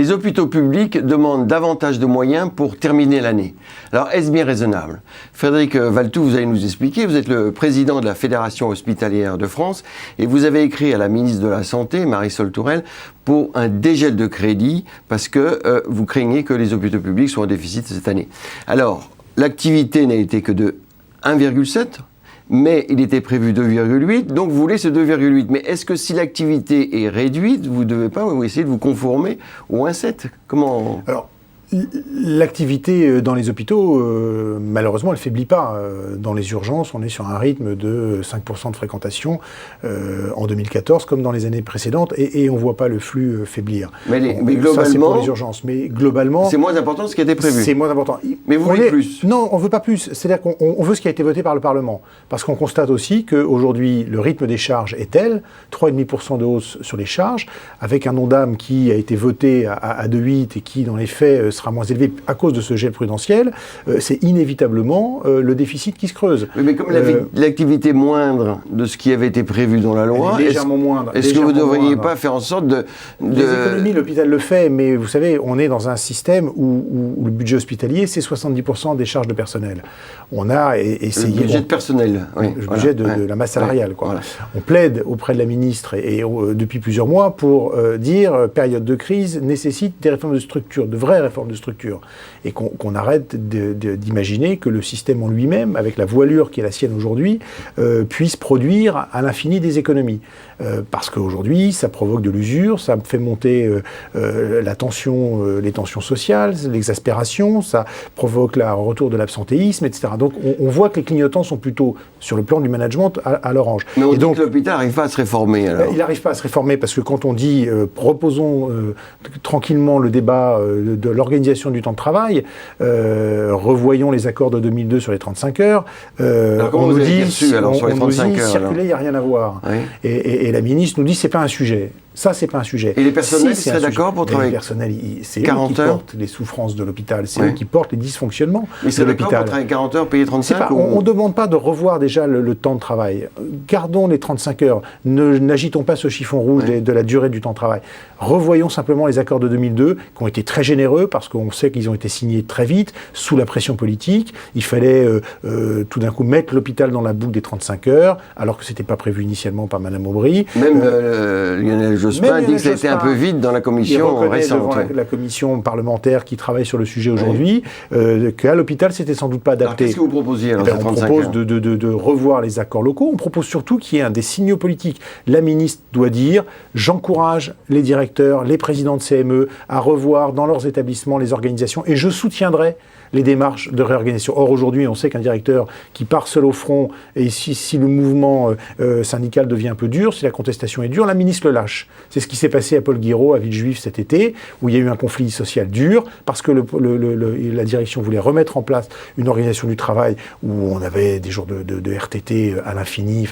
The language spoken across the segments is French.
Les hôpitaux publics demandent davantage de moyens pour terminer l'année. Alors, est-ce bien raisonnable? Frédéric Valletoux, vous allez nous expliquer. Vous êtes le président de la Fédération hospitalière de France et vous avez écrit à la ministre de la Santé, Marisol Touraine, pour un dégel de crédit parce que vous craignez que les hôpitaux publics soient en déficit cette année. Alors, l'activité n'a été que de 1,7, mais il était prévu 2,8, donc vous voulez ce 2,8. Mais est-ce que si l'activité est réduite, vous ne devez pas essayer de vous conformer au 1,7 ? Comment... Alors, l'activité dans les hôpitaux, malheureusement, elle ne faiblit pas. Dans les urgences, on est sur un rythme de 5% de fréquentation en 2014, comme dans les années précédentes, et on ne voit pas le flux faiblir. Mais globalement... Ça, c'est pour les urgences. Mais globalement... C'est moins important que ce qui a été prévu. C'est moins important. Mais vous voulez plus? Non, on ne veut pas plus. C'est-à-dire qu'on veut ce qui a été voté par le Parlement. Parce qu'on constate aussi qu'aujourd'hui, le rythme des charges est tel, 3,5% de hausse sur les charges, avec un ONDAM qui a été voté à 2,8 et qui, dans les faits, sera moins élevé à cause de ce gel prudentiel, c'est inévitablement le déficit qui se creuse. Mais comme l'activité moindre de ce qui avait été prévu dans la loi, légèrement moindre. Est-ce que vous ne devriez pas faire en sorte de... Les économies, l'hôpital le fait, mais vous savez, on est dans un système où le budget hospitalier, c'est 70% des charges de personnel. On a essayé... Le budget de personnel, oui. Le budget de la masse salariale, quoi. Voilà. On plaide auprès de la ministre et depuis plusieurs mois pour dire période de crise nécessite des réformes de structure, de vraies réformes de structure, et qu'on arrête d'imaginer que le système en lui-même, avec la voilure qui est la sienne aujourd'hui, puisse produire à l'infini des économies. Parce qu'aujourd'hui, ça provoque de l'usure, ça fait monter la tension, les tensions sociales, l'exaspération, ça provoque le retour de l'absentéisme, etc. Donc on voit que les clignotants sont plutôt, sur le plan du management, à l'orange. Mais on dit que l'hôpital n'arrive pas à se réformer, alors. Il n'arrive pas à se réformer parce que quand on dit reposons tranquillement le débat de l'organisation du temps de travail, revoyons les accords de 2002 sur les 35 heures, on nous dit circuler, il n'y a rien à voir. Oui. Et la ministre nous dit c'est pas un sujet. Ça, c'est pas un sujet. Et les personnels seraient d'accord pour travailler? Les personnels, c'est eux qui portent les souffrances de l'hôpital, c'est eux qui portent les dysfonctionnements de l'hôpital. Mais c'est d'accord pour travailler 40 heures, payer 35 On ne demande pas de revoir déjà le temps de travail. Gardons les 35 heures. N'agitons pas ce chiffon rouge de la durée du temps de travail. Revoyons simplement les accords de 2002, qui ont été très généreux, parce qu'on sait qu'ils ont été signés très vite, sous la pression politique. Il fallait tout d'un coup mettre l'hôpital dans la boucle des 35 heures, alors que ce n'était pas prévu initialement par Mme Aubry. Même Lionel Jospin dit que ça a été un peu vite dans la commission récente. La commission parlementaire qui travaille sur le sujet aujourd'hui, qu'à l'hôpital, c'était sans doute pas adapté. Alors, qu'est-ce que vous proposiez alors, on propose de revoir les accords locaux. On propose surtout qu'il y ait des signaux politiques. La ministre doit dire « J'encourage les directeurs, les présidents de CME à revoir dans leurs établissements les organisations et je soutiendrai les démarches de réorganisation. » Or, aujourd'hui, on sait qu'un directeur qui part seul au front, et si le mouvement syndical devient un peu dur, si la contestation est dure, la ministre le lâche. C'est ce qui s'est passé à Paul Guiraud, à Villejuif cet été, où il y a eu un conflit social dur, parce que la direction voulait remettre en place une organisation du travail où on avait des jours de RTT à l'infini,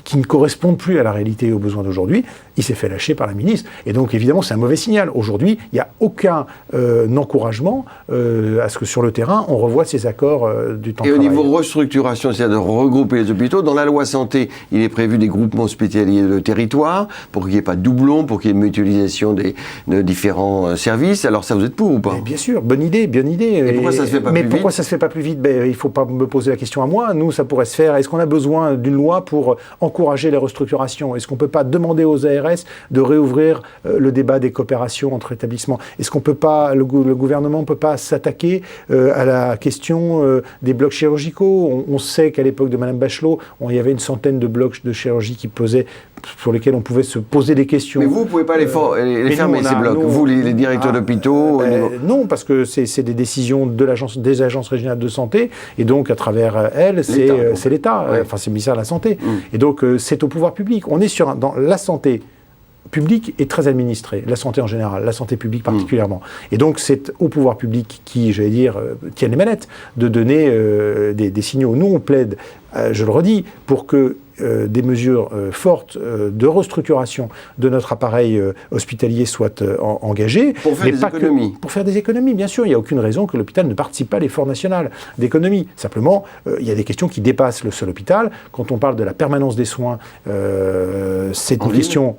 qui ne correspondent plus à la réalité et aux besoins d'aujourd'hui. Il s'est fait lâcher par la ministre. Et donc, évidemment, c'est un mauvais signal. Aujourd'hui, il n'y a aucun encouragement à ce que sur le terrain, on revoit ces accords du temps de travail. Et au niveau restructuration, c'est-à-dire de regrouper les hôpitaux, dans la loi santé, il est prévu des groupements hospitaliers de territoire, pour qu'il n'y ait pas de doublons, pour qu'il y ait une mutualisation de différents services. Alors ça, vous êtes pour ou pas? Mais bien sûr, bonne idée. Et pourquoi ça ne se fait pas plus vite? Mais pourquoi ça ne se fait pas plus vite? Il ne faut pas me poser la question à moi. Nous, ça pourrait se faire. Est-ce qu'on a besoin d'une loi pour encourager les restructurations? Est-ce qu'on ne peut pas demander aux ARS de réouvrir le débat des coopérations entre établissements? Est-ce qu'on peut pas, le gouvernement ne peut pas s'attaquer à la question des blocs chirurgicaux? On sait qu'à l'époque de Mme Bachelot, il y avait une centaine de blocs de chirurgie sur lesquels on pouvait se poser des questions. Mais vous ne pouvez pas les fermer, ces blocs, vous, les directeurs d'hôpitaux? Non, parce que c'est des décisions des agences régionales de santé, et donc à travers elles, c'est l'État, enfin c'est le ministère de la Santé. Et donc c'est au pouvoir public. On est dans la santé publique est très administrée, la santé en général, la santé publique particulièrement. Et donc c'est au pouvoir public qui, j'allais dire, tienne les manettes, de donner des signaux. Nous, on plaide, je le redis, pour que des mesures fortes de restructuration de notre appareil hospitalier soient engagées. Pour faire des économies. Pour faire des économies, bien sûr. Il n'y a aucune raison que l'hôpital ne participe pas à l'effort national d'économie. Simplement, il y a des questions qui dépassent le seul hôpital. Quand on parle de la permanence des soins, c'est une question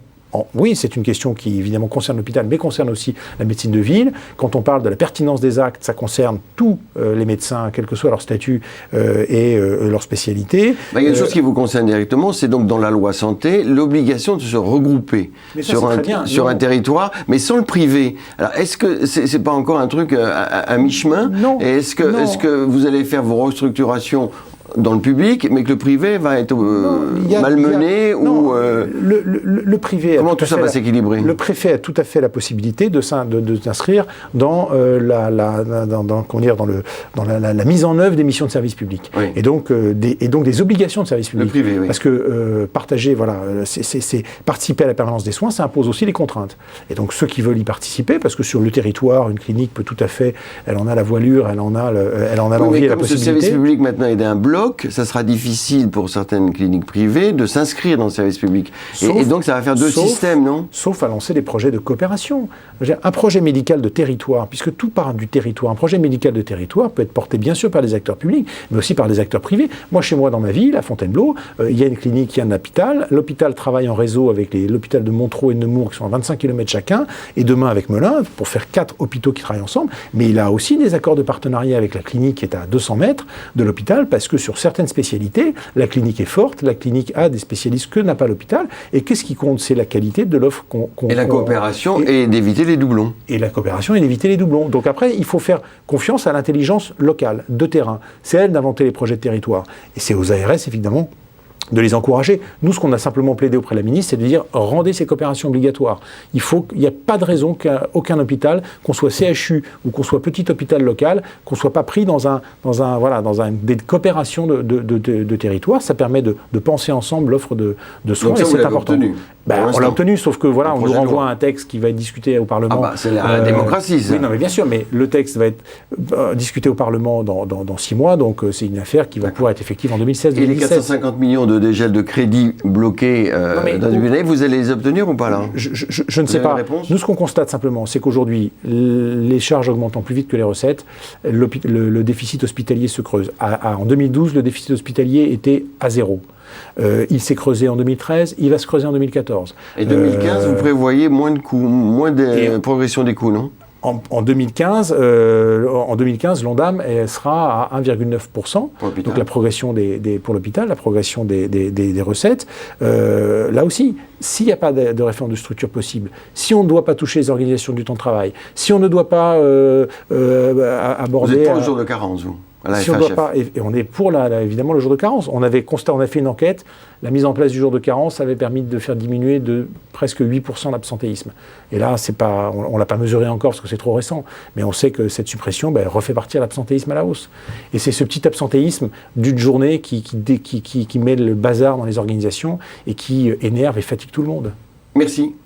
Oui, c'est une question qui évidemment concerne l'hôpital, mais concerne aussi la médecine de ville. Quand on parle de la pertinence des actes, ça concerne tous les médecins, quel que soit leur statut et leur spécialité. Il y a une chose qui vous concerne directement, c'est donc dans la loi santé, l'obligation de se regrouper sur un territoire, mais sans le privé. Alors, est-ce que c'est pas encore un truc à mi-chemin? Non. Et est-ce que vous allez faire vos restructurations dans le public, mais que le privé va être malmené ou le privé. Comment tout ça va s'équilibrer? Le préfet a tout à fait la possibilité de s'inscrire dans la mise en œuvre des missions de service public, oui. et donc des obligations de service public. Le privé, oui. Parce que participer à la permanence des soins, ça impose aussi des contraintes. Et donc ceux qui veulent y participer, parce que sur le territoire, une clinique peut tout à fait, elle en a la voilure, elle en a l'envie et la possibilité. Comme ce service public maintenant est un bloc, ça sera difficile pour certaines cliniques privées de s'inscrire dans le service public. Et donc ça va faire deux systèmes, non? Sauf à lancer des projets de coopération. Un projet médical de territoire, puisque tout part du territoire, un projet médical de territoire peut être porté bien sûr par des acteurs publics, mais aussi par des acteurs privés. Moi, chez moi, dans ma ville, à Fontainebleau, il y a une clinique, il y a un hôpital. L'hôpital travaille en réseau avec l'hôpital de Montereau et de Nemours, qui sont à 25 km chacun, et demain avec Melun, pour faire 4 hôpitaux qui travaillent ensemble. Mais il a aussi des accords de partenariat avec la clinique qui est à 200 mètres de l'hôpital, parce que sur certaines spécialités, la clinique est forte, la clinique a des spécialistes que n'a pas l'hôpital, et qu'est-ce qui compte? C'est la qualité de l'offre et la coopération et d'éviter les doublons. Et la coopération et d'éviter les doublons. Donc après, il faut faire confiance à l'intelligence locale, de terrain. C'est elle d'inventer les projets de territoire. Et c'est aux ARS, évidemment, de les encourager. Nous, ce qu'on a simplement plaidé auprès de la ministre, c'est de dire rendez ces coopérations obligatoires. Il n'y a pas de raison qu'aucun hôpital, qu'on soit CHU ou qu'on soit petit hôpital local, qu'on ne soit pas pris dans des coopérations de territoire. Ça permet de penser ensemble l'offre de soins. Donc ça, et c'est important. On l'a obtenu, sauf que on nous renvoie un texte qui va être discuté au Parlement. C'est la démocratie, ça. Oui, non, mais bien sûr, mais le texte va être discuté au Parlement dans 6 mois, donc c'est une affaire qui va pouvoir être effective en 2016-2017. Et les 450 millions de dégel de crédit bloqués dans le budget, vous allez les obtenir ou pas là? Je ne sais pas. Nous, ce qu'on constate simplement, c'est qu'aujourd'hui, les charges augmentant plus vite que les recettes, le déficit hospitalier se creuse. En 2012, le déficit hospitalier était à 0. Il s'est creusé en 2013, il va se creuser en 2014. Et 2015, vous prévoyez moins de coûts, moins de progression des coûts, non? En 2015, l'Ondam sera à 1,9%. Donc la progression pour l'hôpital, la progression des recettes. Là aussi, s'il n'y a pas de réforme de structure possible, si on ne doit pas toucher les organisations du temps de travail, si on ne doit pas aborder... Vous êtes pour le jour de carence, vous? Si on ne doit pas, et on est pour évidemment le jour de carence. On a fait une enquête, la mise en place du jour de carence avait permis de faire diminuer de presque 8% l'absentéisme. Et là, on ne l'a pas mesuré encore parce que c'est trop récent, mais on sait que cette suppression refait partir l'absentéisme à la hausse. Et c'est ce petit absentéisme d'une journée qui met le bazar dans les organisations et qui énerve et fatigue tout le monde. Merci.